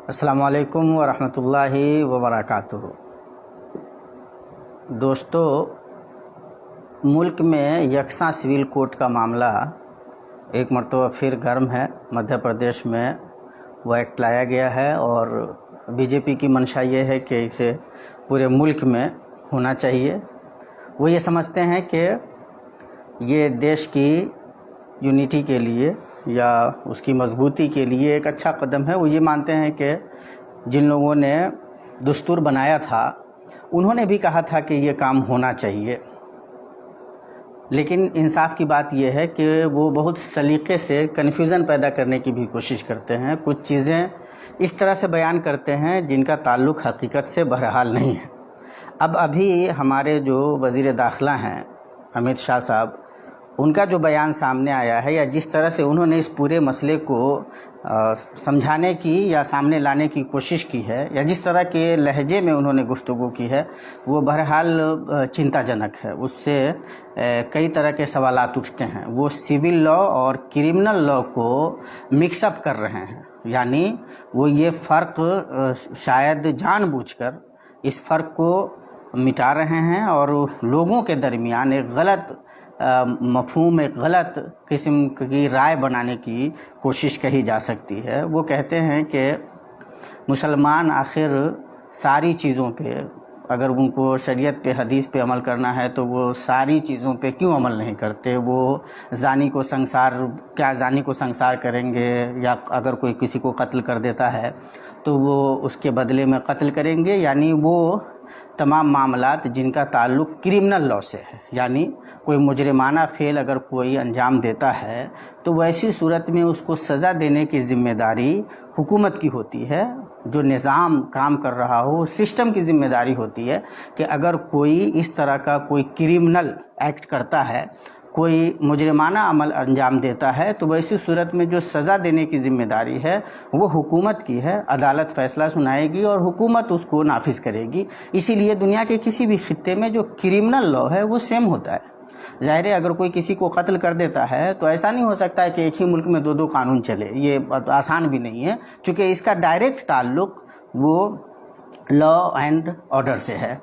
السلام علیکم ورحمۃ اللہ وبرکاتہ۔ دوستو، ملک میں یکساں سول کوڈ کا معاملہ ایک مرتبہ پھر گرم ہے۔ مدھیہ پردیش میں وہ ایکٹ لایا گیا ہے اور بی جے پی کی منشا یہ ہے کہ اسے پورے ملک میں ہونا چاہیے۔ وہ یہ سمجھتے ہیں کہ یہ دیش کی یونٹی کے لیے یا اس کی مضبوطی کے لیے ایک اچھا قدم ہے۔ وہ یہ مانتے ہیں کہ جن لوگوں نے دستور بنایا تھا انہوں نے بھی کہا تھا کہ یہ کام ہونا چاہیے، لیکن انصاف کی بات یہ ہے کہ وہ بہت سلیقے سے کنفیوژن پیدا کرنے کی بھی کوشش کرتے ہیں۔ کچھ چیزیں اس طرح سے بیان کرتے ہیں جن کا تعلق حقیقت سے بہرحال نہیں ہے۔ ابھی ہمارے جو وزیر داخلہ ہیں امت شاہ صاحب، ان کا جو بیان سامنے آیا ہے یا جس طرح سے انہوں نے اس پورے مسئلے کو سمجھانے کی یا سامنے لانے کی کوشش کی ہے یا جس طرح کے لہجے میں انہوں نے گفتگو کی ہے، وہ بہرحال چنتا جنک ہے۔ اس سے کئی طرح کے سوالات اٹھتے ہیں۔ وہ سول لا اور کرمنل لا کو مکس اپ کر رہے ہیں، یعنی وہ یہ فرق شاید جان بوجھ کر اس فرق کو مٹا رہے ہیں اور لوگوں کے درمیان ایک غلط مفہوم، ایک غلط قسم کی رائے بنانے کی کوشش کہی جا سکتی ہے۔ وہ کہتے ہیں کہ مسلمان آخر ساری چیزوں پہ، اگر ان کو شریعت پہ، حدیث پہ عمل کرنا ہے تو وہ ساری چیزوں پہ کیوں عمل نہیں کرتے؟ وہ زانی کو سنسار کریں گے، یا اگر کوئی کسی کو قتل کر دیتا ہے تو وہ اس کے بدلے میں قتل کریں گے، یعنی وہ تمام معاملات جن کا تعلق کرمنل لا سے ہے، یعنی کوئی مجرمانہ فعل اگر کوئی انجام دیتا ہے تو ویسی صورت میں اس کو سزا دینے کی ذمہ داری حکومت کی ہوتی ہے۔ جو نظام کام کر رہا ہو، سسٹم کی ذمہ داری ہوتی ہے کہ اگر کوئی اس طرح کا کوئی کرمنل ایکٹ کرتا ہے، کوئی مجرمانہ عمل انجام دیتا ہے، تو ویسی صورت میں جو سزا دینے کی ذمہ داری ہے وہ حکومت کی ہے۔ عدالت فیصلہ سنائے گی اور حکومت اس کو نافذ کرے گی۔ اسی لیے دنیا کے کسی بھی خطے میں جو کرمنل لا ہے وہ سیم ہوتا ہے۔ ظاہر ہے اگر کوئی کسی کو قتل کر دیتا ہے تو ایسا نہیں ہو سکتا ہے کہ ایک ہی ملک میں دو قانون چلے، یہ آسان بھی نہیں ہے، چونکہ اس کا ڈائریکٹ تعلق وہ لا اینڈ آرڈر سے ہے۔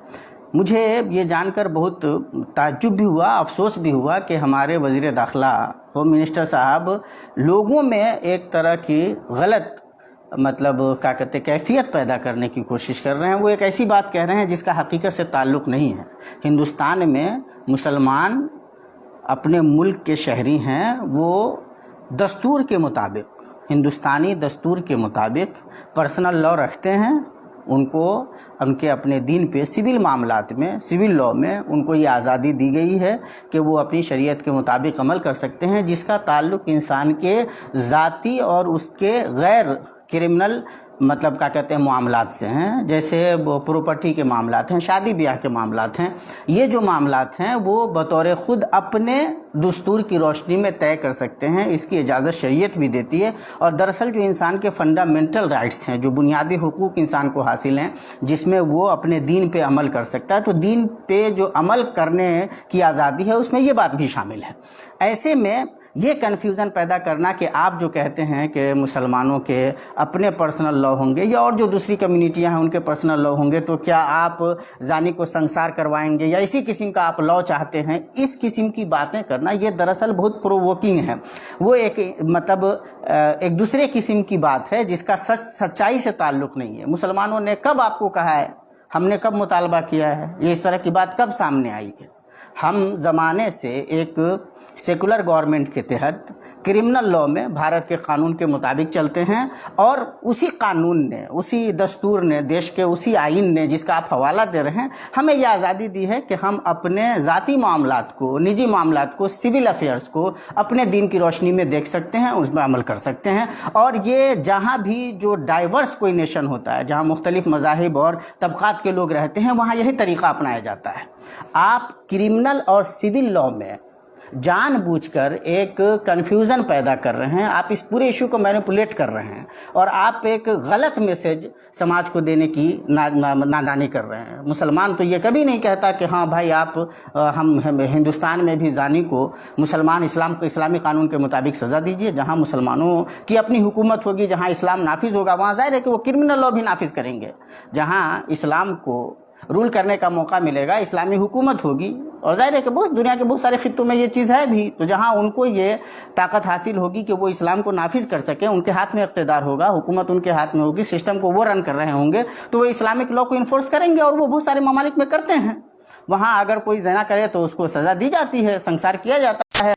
مجھے یہ جان کر بہت تعجب بھی ہوا، افسوس بھی ہوا کہ ہمارے وزیر داخلہ ہوم منسٹر صاحب لوگوں میں ایک طرح کی غلط کیفیت پیدا کرنے کی کوشش کر رہے ہیں۔ وہ ایک ایسی بات کہہ رہے ہیں جس کا حقیقت سے تعلق نہیں ہے۔ ہندوستان میں مسلمان اپنے ملک کے شہری ہیں، وہ دستور کے مطابق، ہندوستانی دستور کے مطابق پرسنل لا رکھتے ہیں۔ ان کو ان کے اپنے دین پہ سول معاملات میں، سول لا میں ان کو یہ آزادی دی گئی ہے کہ وہ اپنی شریعت کے مطابق عمل کر سکتے ہیں، جس کا تعلق انسان کے ذاتی اور اس کے غیر کرمنل معاملات سے ہیں، جیسے پراپرٹی کے معاملات ہیں، شادی بیاہ کے معاملات ہیں۔ یہ جو معاملات ہیں وہ بطور خود اپنے دستور کی روشنی میں طے کر سکتے ہیں، اس کی اجازت شریعت بھی دیتی ہے۔ اور دراصل جو انسان کے فنڈامنٹل رائٹس ہیں، جو بنیادی حقوق انسان کو حاصل ہیں، جس میں وہ اپنے دین پہ عمل کر سکتا ہے، تو دین پہ جو عمل کرنے کی آزادی ہے اس میں یہ بات بھی شامل ہے۔ ایسے میں یہ کنفیوژن پیدا کرنا کہ آپ جو کہتے ہیں کہ مسلمانوں کے اپنے پرسنل لا ہوں گے یا اور جو دوسری کمیونٹیاں ہیں ان کے پرسنل لا ہوں گے، تو کیا آپ زانی کو سنسار کروائیں گے یا اسی قسم کا آپ لا چاہتے ہیں، اس قسم کی باتیں کرنا یہ دراصل بہت پرووکنگ ہے۔ وہ ایک دوسرے قسم کی بات ہے جس کا سچائی سے تعلق نہیں ہے۔ مسلمانوں نے کب آپ کو کہا ہے؟ ہم نے کب مطالبہ کیا ہے؟ یہ اس طرح کی بات کب سامنے آئی ہے؟ ہم زمانے سے ایک سیکولر گورنمنٹ کے تحت کرمنل لا میں بھارت کے قانون کے مطابق چلتے ہیں، اور اسی قانون نے، اسی دستور نے، دیش کے اسی آئین نے جس کا آپ حوالہ دے رہے ہیں، ہمیں یہ آزادی دی ہے کہ ہم اپنے ذاتی معاملات کو، نجی معاملات کو، سول افیئرس کو اپنے دین کی روشنی میں دیکھ سکتے ہیں، اس میں عمل کر سکتے ہیں۔ اور یہ جہاں بھی جو ڈائیورس کوئی نیشن ہوتا ہے، جہاں مختلف مذاہب اور طبقات کے لوگ رہتے ہیں، وہاں یہی طریقہ اپنایا جاتا ہے۔ آپ کرمنل اور سول لا میں جان بوجھ کر ایک کنفیوژن پیدا کر رہے ہیں، آپ اس پورے ایشو کو مینیپولیٹ کر رہے ہیں اور آپ ایک غلط میسج سماج کو دینے کی نادانی کر رہے ہیں۔ مسلمان تو یہ کبھی نہیں کہتا کہ ہاں بھائی آپ ہم ہندوستان میں بھی زانی کو مسلمان اسلامی قانون کے مطابق سزا دیجیے۔ جہاں مسلمانوں کی اپنی حکومت ہوگی، جہاں اسلام نافذ ہوگا، وہاں ظاہر ہے کہ وہ کرمنل لا بھی نافذ کریں گے۔ جہاں اسلام کو رول کرنے کا موقع ملے گا، اسلامی حکومت ہوگی، اور ظاہر ہے کہ دنیا کے بہت سارے خطوں میں یہ چیز ہے بھی، تو جہاں ان کو یہ طاقت حاصل ہوگی کہ وہ اسلام کو نافذ کر سکیں، ان کے ہاتھ میں اقتدار ہوگا، حکومت ان کے ہاتھ میں ہوگی، سسٹم کو وہ رن کر رہے ہوں گے، تو وہ اسلامک لا کو انفورس کریں گے، اور وہ بہت سارے ممالک میں کرتے ہیں۔ وہاں اگر کوئی زنا کرے تو اس کو سزا دی جاتی ہے، سنسار کیا جاتا ہے،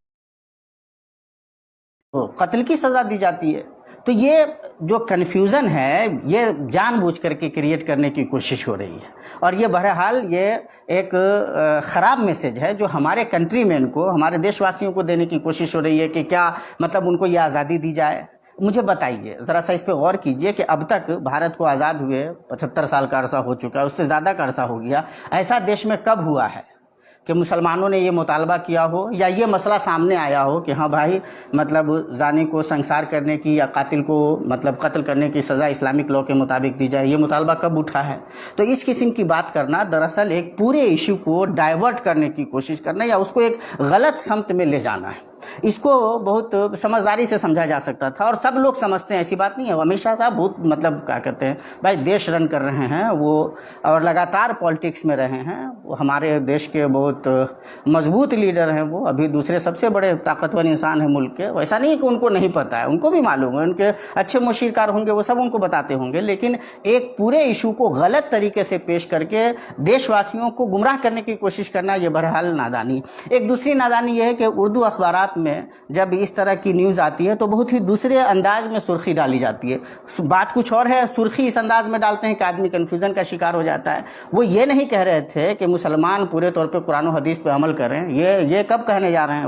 قتل کی سزا دی جاتی ہے۔ تو یہ جو کنفیوژن ہے یہ جان بوجھ کر کے کریٹ کرنے کی کوشش ہو رہی ہے، اور یہ بہرحال یہ ایک خراب میسج ہے جو ہمارے کنٹری مین کو، ہمارے دیش واسیوں کو دینے کی کوشش ہو رہی ہے کہ کیا مطلب ان کو یہ آزادی دی جائے۔ مجھے بتائیے ذرا سا اس پہ غور کیجئے کہ اب تک بھارت کو آزاد ہوئے 75 سال کا عرصہ ہو چکا ہے، اس سے زیادہ کا عرصہ ہو گیا، ایسا دیش میں کب ہوا ہے کہ مسلمانوں نے یہ مطالبہ کیا ہو یا یہ مسئلہ سامنے آیا ہو کہ ہاں بھائی مطلب زانی کو سنسار کرنے کی یا قاتل کو مطلب قتل کرنے کی سزا اسلامک لا کے مطابق دی جائے؟ یہ مطالبہ کب اٹھا ہے؟ تو اس قسم کی بات کرنا دراصل ایک پورے ایشو کو ڈائیورٹ کرنے کی کوشش کرنا یا اس کو ایک غلط سمت میں لے جانا ہے۔ اس کو بہت سمجھداری سے سمجھا جا سکتا تھا، اور سب لوگ سمجھتے ہیں، ایسی بات نہیں ہے۔ ہمیشہ صاحب بہت مطلب کیا کہتے ہیں بھائی دیش رن کر رہے ہیں وہ، اور لگاتار پالیٹکس میں رہے ہیں وہ، ہمارے دیش کے بہت مضبوط لیڈر ہیں وہ، ابھی دوسرے سب سے بڑے طاقتور انسان ہیں ملک کے۔ ایسا نہیں ہے کہ ان کو نہیں پتہ ہے، ان کو بھی معلوم ہے، ان کے اچھے مشیر کار ہوں گے، وہ سب ان کو بتاتے ہوں گے، لیکن ایک پورے ایشو کو غلط طریقے سے پیش کر کے دیش واسیوں کو گمراہ کرنے کی کوشش کرنا یہ بہرحال نادانی۔ ایک دوسری نادانی یہ ہے کہ اردو اخبارات میں جب اس طرح کی نیوز آتی ہے تو بہت ہی دوسرے انداز میں سرخی ڈالی جاتی ہے۔ بات کچھ اور ہے، سرخی اس انداز میں ڈالتے ہیں کہ آدمی کنفیوژن کا شکار ہو جاتا ہے۔ وہ یہ نہیں کہہ رہے تھے کہ مسلمان پورے طور پہ قرآن و حدیث پہ عمل کریں، یہ کب کہنے جا رہے ہیں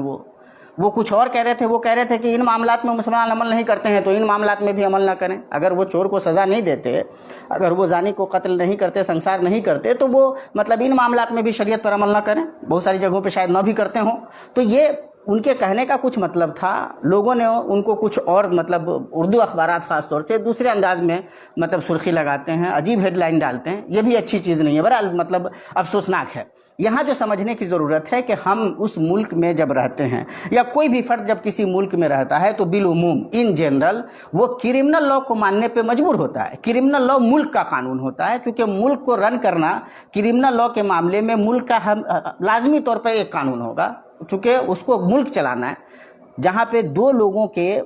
وہ کچھ اور کہہ رہے تھے۔ وہ کہہ رہے تھے کہ ان معاملات میں مسلمان عمل نہیں کرتے ہیں تو ان معاملات میں بھی عمل نہ کریں۔ اگر وہ چور کو سزا نہیں دیتے، اگر وہ زانی کو قتل نہیں کرتے، سنسار نہیں کرتے، تو وہ مطلب ان معاملات میں بھی شریعت پر عمل نہ کریں، بہت ساری جگہوں پہ شاید نہ بھی کرتے ہوں۔ تو یہ ان کے کہنے کا کچھ مطلب تھا، لوگوں نے ان کو کچھ اور مطلب اردو اخبارات خاص طور سے دوسرے انداز میں مطلب سرخی لگاتے ہیں، عجیب ہیڈ لائن ڈالتے ہیں۔ یہ بھی اچھی چیز نہیں ہے، بہرحال مطلب افسوسناک ہے۔ یہاں جو سمجھنے کی ضرورت ہے کہ ہم اس ملک میں جب رہتے ہیں یا کوئی بھی فرد جب کسی ملک میں رہتا ہے تو بالعموم ان جنرل وہ کرمنل لا کو ماننے پہ مجبور ہوتا ہے۔ کرمنل لا ملک کا قانون ہوتا ہے، کیونکہ ملک کو رن کرنا کرمنل لا کے معاملے میں ملک کا لازمی طور پر ایک قانون ہوگا، چونکہ اس کو ملک چلانا ہے، جہاں پہ دو لوگوں کے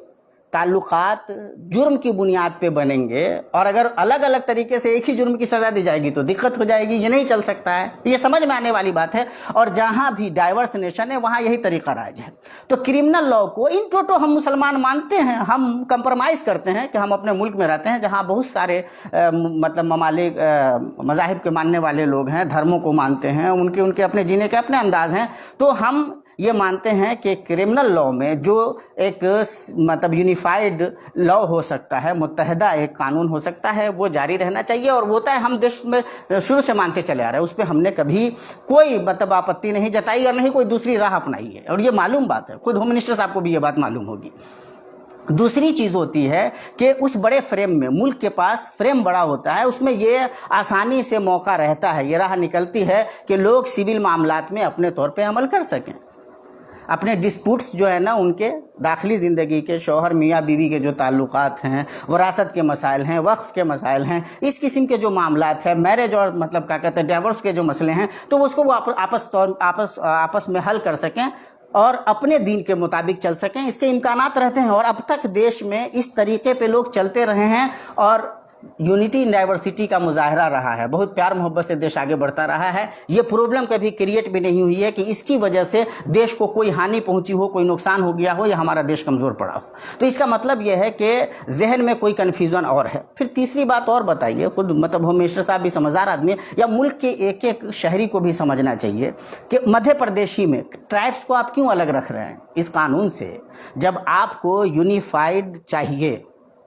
تعلقات جرم کی بنیاد پہ بنیں گے، اور اگر الگ الگ طریقے سے ایک ہی جرم کی سزا دی جائے گی تو دقت ہو جائے گی، یہ نہیں چل سکتا ہے، یہ سمجھ میں آنے والی بات ہے۔ اور جہاں بھی ڈائیورس نیشن ہے وہاں یہی طریقہ رائج ہے۔ تو کرمنل لا کو ان ٹوٹو ہم مسلمان مانتے ہیں، ہم کمپرمائز کرتے ہیں کہ ہم اپنے ملک میں رہتے ہیں جہاں بہت سارے مطلب ممالک مذاہب کے ماننے والے لوگ ہیں، دھرموں کو مانتے ہیں، ان کے اپنے جینے کے اپنے انداز ہیں، تو ہم یہ مانتے ہیں کہ کرمنل لا میں جو ایک مطلب یونیفائڈ لا ہو سکتا ہے، متحدہ ایک قانون ہو سکتا ہے، وہ جاری رہنا چاہیے، اور وہ طے ہم دیش میں شروع سے مانتے چلے آ رہے ہیں، اس پہ ہم نے کبھی کوئی مطلب آپتی نہیں جتائی اور نہیں کوئی دوسری راہ اپنائی ہے، اور یہ معلوم بات ہے، خود ہوم منسٹر صاحب کو بھی یہ بات معلوم ہوگی۔ دوسری چیز ہوتی ہے کہ اس بڑے فریم میں، ملک کے پاس فریم بڑا ہوتا ہے، اس میں یہ آسانی سے موقع رہتا ہے، یہ راہ نکلتی ہے کہ لوگ سول معاملات میں اپنے طور پہ عمل کر سکیں، اپنے ڈسپوٹس جو ہے نا ان کے داخلی زندگی کے، شوہر میاں بیوی کے جو تعلقات ہیں، وراثت کے مسائل ہیں، وقف کے مسائل ہیں، اس قسم کے جو معاملات ہیں، میرج اور مطلب کیا کہتے ہیں ڈیورس کے جو مسئلے ہیں، تو اس کو وہ آپس میں حل کر سکیں اور اپنے دین کے مطابق چل سکیں، اس کے امکانات رہتے ہیں۔ اور اب تک دیش میں اس طریقے پہ لوگ چلتے رہے ہیں، اور یونٹی ان ڈائیورسٹی کا مظاہرہ رہا ہے، بہت پیار محبت سے دیش آگے بڑھتا رہا ہے۔ یہ پرابلم کبھی کریٹ بھی نہیں ہوئی ہے کہ اس کی وجہ سے دیش کو کوئی ہانی پہنچی ہو، کوئی نقصان ہو گیا ہو یا ہمارا دیش کمزور پڑا ہو۔ تو اس کا مطلب یہ ہے کہ ذہن میں کوئی کنفیوژن اور ہے۔ پھر تیسری بات اور بتائیے، خود مطلب ہوم منسٹر صاحب بھی سمجھدار آدمی ہے، یا ملک کے ایک ایک شہری کو بھی سمجھنا چاہیے کہ مدھیہ پردیشی میں ٹرائبس کو آپ کیوں الگ رکھ رہے ہیں اس قانون سے، جب آپ کو یونیفائڈ چاہیے،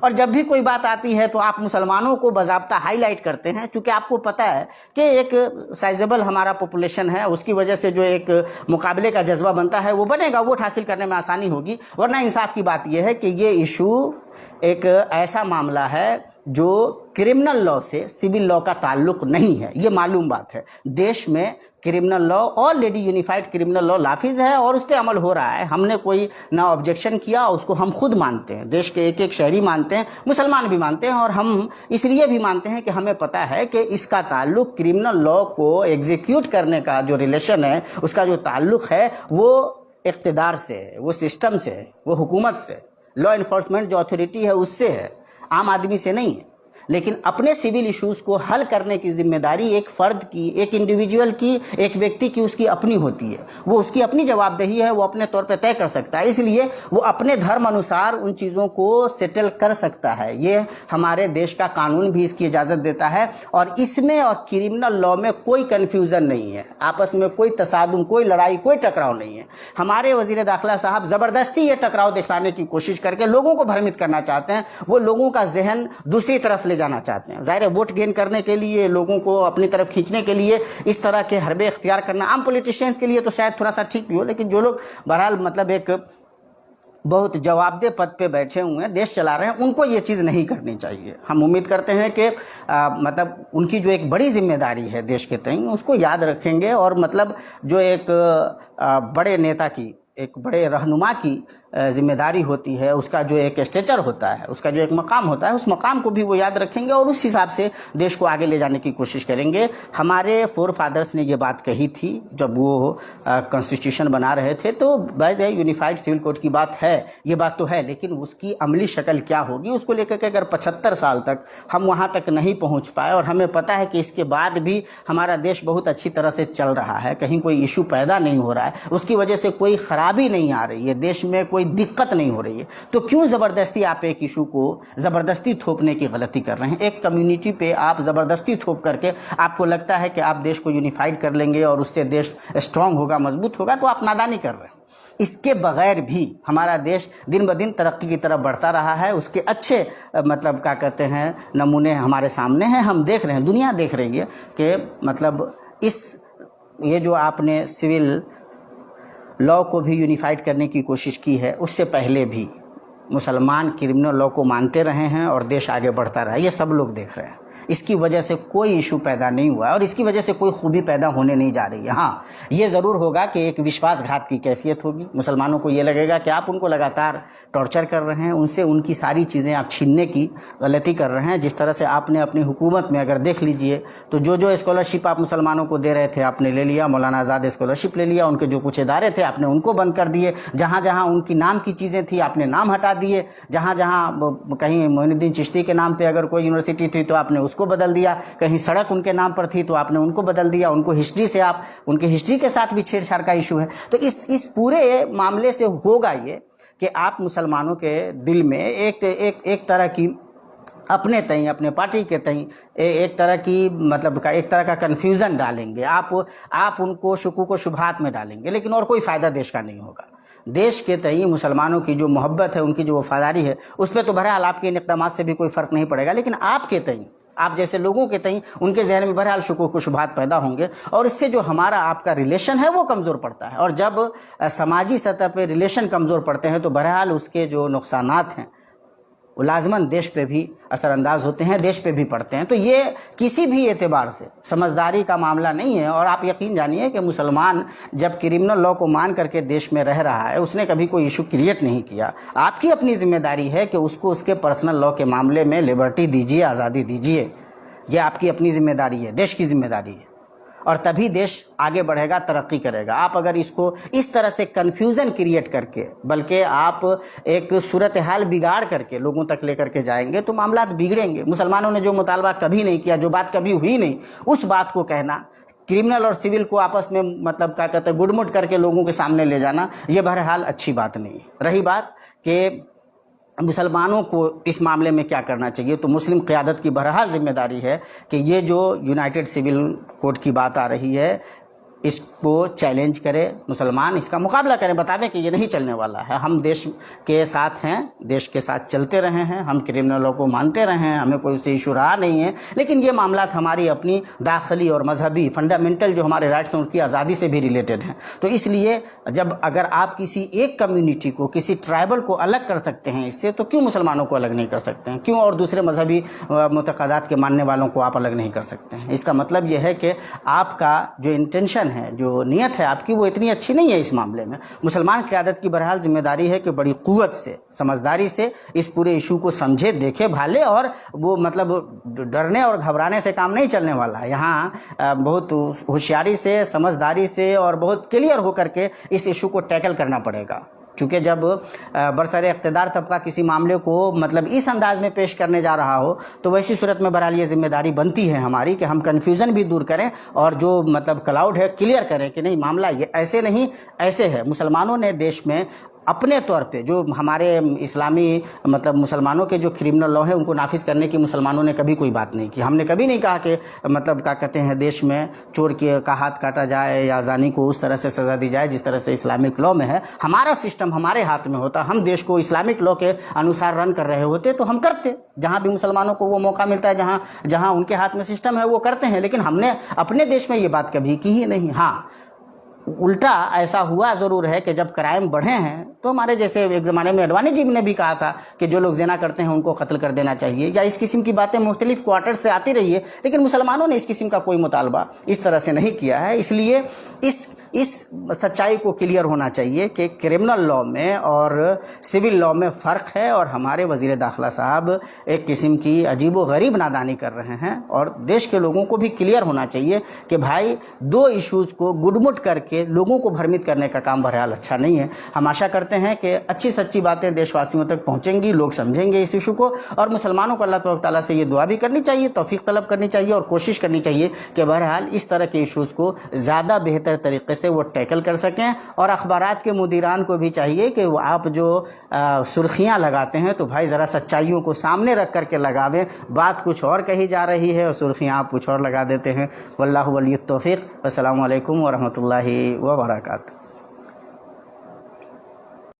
اور جب بھی کوئی بات آتی ہے تو آپ مسلمانوں کو باضابطہ ہائی لائٹ کرتے ہیں، چونکہ آپ کو پتہ ہے کہ ایک سائزیبل ہمارا پاپولیشن ہے، اس کی وجہ سے جو ایک مقابلے کا جذبہ بنتا ہے وہ بنے گا، ووٹ حاصل کرنے میں آسانی ہوگی۔ ورنہ انصاف کی بات یہ ہے کہ یہ ایشو ایک ایسا معاملہ ہے جو کرمنل لا سے سول لا کا تعلق نہیں ہے، یہ معلوم بات ہے۔ دیش میں criminal law already unified criminal law نافذ ہے اور اس پہ عمل ہو رہا ہے، ہم نے کوئی نہ آبجیکشن کیا، اس کو ہم خود مانتے ہیں، دیش کے ایک ایک شہری مانتے ہیں، مسلمان بھی مانتے ہیں، اور ہم اس لیے بھی مانتے ہیں کہ ہمیں پتہ ہے کہ اس کا تعلق کرمنل لا کو ایگزیکیوٹ کرنے کا جو ریلیشن ہے، اس کا جو تعلق ہے وہ اقتدار سے ہے، وہ سسٹم سے ہے، وہ حکومت سے، لا انفورسمنٹ جو اتھارٹی ہے اس سے ہے، عام آدمی سے نہیں ہے۔ لیکن اپنے سول ایشوز کو حل کرنے کی ذمہ داری ایک فرد کی، ایک انڈیویجول کی، ایک ویکتی کی، اس کی اپنی ہوتی ہے، وہ اس کی اپنی جواب دہی ہے، وہ اپنے طور پہ طے کر سکتا ہے، اس لیے وہ اپنے دھرم انوسار ان چیزوں کو سیٹل کر سکتا ہے۔ یہ ہمارے دیش کا قانون بھی اس کی اجازت دیتا ہے، اور اس میں اور کرمنل لا میں کوئی کنفیوژن نہیں ہے، آپس میں کوئی تصادم، کوئی لڑائی، کوئی ٹکراؤ نہیں ہے۔ ہمارے وزیر داخلہ صاحب زبردستی یہ ٹکراؤ دکھانے کی کوشش کر کے لوگوں کو بھرمت کرنا چاہتے ہیں، وہ لوگوں کا ذہن دوسری طرف لے جانا چاہتے ہیں۔ ظاہر ہے ووٹ گین کرنے کے لیے، لوگوں کو اپنی طرف کھینچنے کے لیے اس طرح کے حربے اختیار کرنا عام پولیٹیشینز کے لیے تو شاید تھوڑا سا ٹھیک بھی ہو، لیکن جو لوگ بہرحال مطلب ایک بہت جواب دہ پد پہ بیٹھے ہوئے ہیں، دیش چلا رہے ہیں، ان کو یہ چیز نہیں کرنی چاہیے۔ ہم امید کرتے ہیں کہ مطلب ان کی جو ایک بڑی ذمہ داری ہے دیش کے تئیں، اس کو یاد رکھیں گے، اور مطلب جو ایک بڑے نیتا کی، ایک بڑے رہنما کی ذمہ داری ہوتی ہے، اس کا جو ایک اسٹیچر ہوتا ہے، اس کا جو ایک مقام ہوتا ہے، اس مقام کو بھی وہ یاد رکھیں گے اور اس حساب سے دیش کو آگے لے جانے کی کوشش کریں گے۔ ہمارے فور فادرز نے یہ بات کہی تھی جب وہ کانسٹیٹیوشن بنا رہے تھے، تو باید یونیفائڈ سول کوڈ کی بات ہے، یہ بات تو ہے، لیکن اس کی عملی شکل کیا ہوگی اس کو لے کر کے اگر 75 سال تک ہم وہاں تک نہیں پہنچ پائے، اور ہمیں پتہ ہے کہ اس کے بعد بھی ہمارا دیش بہت اچھی طرح سے چل رہا ہے، کہیں کوئی ایشو پیدا نہیں ہو رہا ہے، اس کی وجہ سے کوئی خرابی نہیں آ رہی ہے، دیش میں کوئی دقت نہیں ہو رہی ہے، تو کیوں زبردستی آپ ایک ایشو کو زبردستی تھوپنے کی غلطی کر رہے ہیں؟ ایک کمیونٹی پہ آپ زبردستی تھوپ کر کے آپ کو لگتا ہے کہ آپ دیش کو یونیفائڈ کر لیں گے اور اس سے دیش اسٹرانگ ہوگا، مضبوط ہوگا، تو آپ نادانی کر رہے ہیں۔ اس کے بغیر بھی ہمارا دیش دن بدن ترقی کی طرف بڑھتا رہا ہے، اس کے اچھے مطلب کیا کہتے ہیں نمونے ہمارے سامنے ہیں، ہم دیکھ رہے ہیں، دنیا دیکھ رہی ہے کہ مطلب یہ جو آپ نے سول لا کو بھی یونیفائڈ کرنے کی کوشش کی ہے، اس سے پہلے بھی مسلمان کرمنل لا کو مانتے رہے ہیں اور دیش آگے بڑھتا رہا، یہ سب لوگ دیکھ رہے ہیں۔ اس کی وجہ سے کوئی ایشو پیدا نہیں ہوا ہے اور اس کی وجہ سے کوئی خوبی پیدا ہونے نہیں جا رہی ہے۔ ہاں یہ ضرور ہوگا کہ ایک وشواس گھات کی کیفیت ہوگی، مسلمانوں کو یہ لگے گا کہ آپ ان کو لگاتار ٹارچر کر رہے ہیں، ان سے ان کی ساری چیزیں آپ چھیننے کی غلطی کر رہے ہیں۔ جس طرح سے آپ نے اپنی حکومت میں اگر دیکھ لیجئے تو جو اسکالرشپ آپ مسلمانوں کو دے رہے تھے آپ نے لے لیا، مولانا آزاد اسکالرشپ لے لیا، ان کے جو کچھ ادارے تھے آپ نے ان کو بند کر دیے، جہاں جہاں ان کی نام کی چیزیں تھیں آپ نے نام ہٹا دیے، جہاں جہاں کہیں معین الدین چشتی کے نام پہ اگر کوئی یونیورسٹی تھی تو آپ نے اس کو بدل دیا، کہیں سڑک ان کے نام پر تھی تو آپ نے ان کو بدل دیا، ان کو ہسٹری سے آپ ان کے ہسٹری کے ساتھ بھی چھیڑ چھاڑ کا ایشو ہے۔ تو اس پورے معاملے سے ہوگا یہ کہ آپ مسلمانوں کے دل میں ایک طرح کی اپنے تئیں، اپنے پارٹی کے تئیں ایک طرح کی مطلب ایک طرح کا کنفیوژن ڈالیں گے، آپ ان کو شکوک و شبہات میں ڈالیں گے، لیکن اور کوئی فائدہ دیش کا نہیں ہوگا۔ دیش کے تئیں مسلمانوں کی جو محبت ہے، ان کی جو وفاداری ہے، اس پہ تو بہرحال آپ کے ان اقدامات سے بھی کوئی فرق نہیں پڑے گا، لیکن آپ کے تئیں، آپ جیسے لوگوں کے تئیں ان کے ذہن میں بہرحال شکوک و شبہات پیدا ہوں گے، اور اس سے جو ہمارا آپ کا ریلیشن ہے وہ کمزور پڑتا ہے، اور جب سماجی سطح پہ ریلیشن کمزور پڑتے ہیں تو بہرحال اس کے جو نقصانات ہیں وہ لازماً دیش پہ بھی اثر انداز ہوتے ہیں، دیش پہ بھی پڑتے ہیں۔ تو یہ کسی بھی اعتبار سے سمجھداری کا معاملہ نہیں ہے، اور آپ یقین جانیے کہ مسلمان جب کرمنل لا کو مان کر کے دیش میں رہ رہا ہے، اس نے کبھی کوئی ایشو کریٹ نہیں کیا۔ آپ کی اپنی ذمہ داری ہے کہ اس کو اس کے پرسنل لا کے معاملے میں لبرٹی دیجیے، آزادی دیجیے، یہ آپ کی اپنی ذمہ داری ہے، دیش کی ذمہ داری ہے، اور تبھی دیش آگے بڑھے گا، ترقی کرے گا۔ آپ اگر اس کو اس طرح سے کنفیوژن کریٹ کر کے، بلکہ آپ ایک صورتحال بگاڑ کر کے لوگوں تک لے کر کے جائیں گے تو معاملات بگڑیں گے۔ مسلمانوں نے جو مطالبہ کبھی نہیں کیا، جو بات کبھی ہوئی نہیں، اس بات کو کہنا، کرمنل اور سول کو آپس میں مطلب کیا کہتے ہیں گڈ مٹ کر کے لوگوں کے سامنے لے جانا، یہ بہرحال اچھی بات نہیں ہے۔ رہی بات کہ مسلمانوں کو اس معاملے میں کیا کرنا چاہیے، تو مسلم قیادت کی بہرحال ذمہ داری ہے کہ یہ جو یونائٹڈ سول کوڈ کی بات آ رہی ہے، اس کو چیلنج کرے، مسلمان اس کا مقابلہ کریں، بتاویں کہ یہ نہیں چلنے والا ہے، ہم دیش کے ساتھ ہیں، دیش کے ساتھ چلتے رہے ہیں، ہم کرمنلوں کو مانتے رہے ہیں، ہمیں کوئی سے ایشو رہا نہیں ہے، لیکن یہ معاملات ہماری اپنی داخلی اور مذہبی فنڈامنٹل جو ہمارے رائٹس ہیں ان کی آزادی سے بھی ریلیٹڈ ہیں۔ تو اس لیے جب اگر آپ کسی ایک کمیونٹی کو، کسی ٹرائبل کو الگ کر سکتے ہیں اس سے، تو کیوں مسلمانوں کو الگ نہیں کر سکتے ہیں؟ کیوں اور دوسرے مذہبی معتقدات کے ماننے والوں کو آپ الگ نہیں کر سکتے ہیں؟ اس کا مطلب یہ ہے کہ آپ کا جو انٹینشن ہے، جو نیت ہے آپ کی، وہ اتنی اچھی نہیں ہے اس معاملے میں۔ مسلمان قیادت کی بہرحال ذمہ داری ہے کہ بڑی قوت سے، سمجھداری سے اس پورے ایشو کو سمجھے، دیکھے، بھالے، اور وہ مطلب ڈرنے اور گھبرانے سے کام نہیں چلنے والا ہے۔ یہاں بہت ہوشیاری سے، سمجھداری سے اور بہت کلیئر ہو کر کے اس ایشو کو ٹیکل کرنا پڑے گا، چونکہ جب برسر اقتدار طبقہ کسی معاملے کو مطلب اس انداز میں پیش کرنے جا رہا ہو تو ویسی صورت میں بہرحال یہ ذمہ داری بنتی ہے ہماری کہ ہم کنفیوژن بھی دور کریں اور جو مطلب کلاؤڈ ہے کلیئر کریں کہ نہیں، معاملہ یہ ایسے نہیں، ایسے ہے۔ مسلمانوں نے دیش میں اپنے طور پہ جو ہمارے اسلامی مطلب مسلمانوں کے جو کرمنل لا ہیں ان کو نافذ کرنے کی مسلمانوں نے کبھی کوئی بات نہیں کی۔ ہم نے کبھی نہیں کہا کہ مطلب کیا کہتے ہیں دیش میں چور کا ہاتھ کاٹا جائے یا زانی کو اس طرح سے سزا دی جائے جس طرح سے اسلامک لا میں ہے۔ ہمارا سسٹم ہمارے ہاتھ میں ہوتا، ہم دیش کو اسلامک لا کے انوسار رن کر رہے ہوتے تو ہم کرتے، جہاں بھی مسلمانوں کو وہ موقع ملتا ہے، جہاں ان کے ہاتھ میں سسٹم ہے وہ کرتے ہیں، لیکن ہم نے اپنے دیش میں یہ بات کبھی کی ہی نہیں۔ ہاں الٹا ایسا ہوا ضرور ہے کہ جب کرائم بڑھے ہیں تو ہمارے جیسے ایک زمانے میں اڈوانی جی نے بھی کہا تھا کہ جو لوگ زنا کرتے ہیں ان کو قتل کر دینا چاہیے، یا اس قسم کی باتیں مختلف کوارٹر سے آتی رہی ہے، لیکن مسلمانوں نے اس قسم کا کوئی مطالبہ اس طرح سے نہیں کیا ہے۔ اس لیے اس سچائی کو کلیئر ہونا چاہیے کہ کرمنل لا میں اور سول لا میں فرق ہے، اور ہمارے وزیر داخلہ صاحب ایک قسم کی عجیب و غریب نادانی کر رہے ہیں، اور دیش کے لوگوں کو بھی کلیئر ہونا چاہیے کہ بھائی دو ایشوز کو گڈمٹ کر کے لوگوں کو بھرمت کرنے کا کام بہرحال اچھا نہیں ہے۔ ہم آشا کرتے ہیں کہ اچھی سچی باتیں دیش واسیوں تک پہنچیں گی، لوگ سمجھیں گے اس ایشو کو، اور مسلمانوں کو اللہ تبارک تعالیٰ سے یہ دعا بھی کرنی چاہیے، توفیق طلب کرنی چاہیے، اور کوشش کرنی چاہیے کہ بہرحال اس طرح کے ایشوز کو زیادہ بہتر طریقے سے وہ ٹیکل کر سکیں۔ اور اخبارات کے مدیران کو بھی چاہیے کہ وہ آپ جو سرخیاں لگاتے ہیں تو بھائی ذرا سچائیوں کو سامنے رکھ کر کے لگاویں، بات کچھ اور کہی جا رہی ہے اور سرخیاں آپ کچھ اور لگا دیتے ہیں۔ واللہ ولی التوفیق۔ السلام علیکم ورحمۃ اللہ وبرکاتہ۔